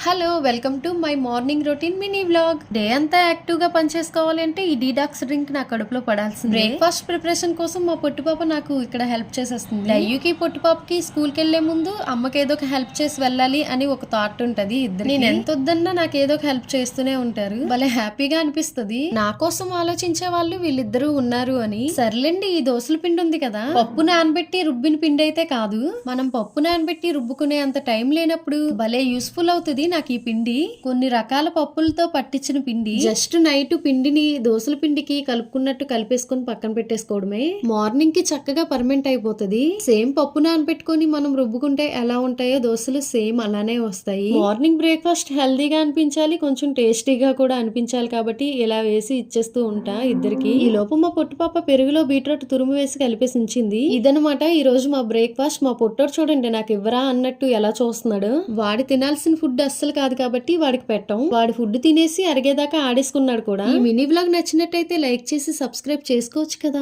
Hello welcome to my morning routine mini vlog. Day అంతా active గా పనిచేసుకోవాలి అంటే ఈ డీడాక్స్ డ్రింక్ నా కడుపులో పడాల్సింది. బ్రేక్ఫాస్ట్ ప్రిపరేషన్ కోసం మా పొట్టి పాప నాకు ఇక్కడ హెల్ప్ చేసేస్తుంది. లయ్యుకి పొట్టి పాపకి స్కూల్ కి వెళ్లే ముందు అమ్మకి ఏదో ఒక హెల్ప్ చేసి వెళ్ళాలి అని ఒక థాట్ ఉంటది ఇద్దరు. నేను ఎంత వద్దన్నా నాకు ఏదో ఒక హెల్ప్ చేస్తూనే ఉంటారు. భలే హ్యాపీగా అనిపిస్తుంది. నా కోసం ఆలోచించే వాళ్ళు వీళ్ళిద్దరూ ఉన్నారు అని. సర్లేండి, ఈ దోసల పిండి ఉంది కదా, పప్పు నానబెట్టి రుబ్బిన పిండి అయితే కాదు. మనం పప్పు నానబెట్టి రుబ్బుకునే అంత టైం లేనప్పుడు భలే యూస్ఫుల్ అవుతుంది నాకు ఈ పిండి. కొన్ని రకాల పప్పులతో పట్టించిన పిండి. జస్ట్ నైట్ పిండిని దోసల పిండికి కలుపుకున్నట్టు కలిపేసుకుని పక్కన పెట్టేసుకోవడమే. మార్నింగ్ కి చక్కగా పర్మెంట్ అయిపోతుంది. సేమ్ పప్పు నానబెట్టుకుని మనం రుబ్బుకుంటే ఎలా ఉంటాయో దోశలు సేమ్ అలానే వస్తాయి. మార్నింగ్ బ్రేక్ఫాస్ట్ హెల్దీగా అనిపించాలి, కొంచెం టేస్టీగా కూడా అనిపించాలి కాబట్టి ఇలా వేసి ఇచ్చేస్తూ ఉంటా ఇద్దరికి. ఈ లోపు మా పొట్టు పాప పెరుగులో బీట్రూట్ తురుము వేసి కలిపేసి ఉంచింది. ఇదనమాట ఈ రోజు మా బ్రేక్ఫాస్ట్. మా పొట్టోడు చూడండి నాకు ఇవ్వరా అన్నట్టు ఎలా చూస్తున్నాడు. వాడి తినాల్సిన ఫుడ్ అస్సలు కాదు కాబట్టి వాడికి పెట్టం. వాడి ఫుడ్ తినేసి అరిగేదాకా ఆడేసుకున్నాడు కూడా. ఈ మినీ వ్లాగ్ నచ్చినట్టయితే లైక్ చేసి సబ్స్క్రైబ్ చేసుకోవచ్చు కదా.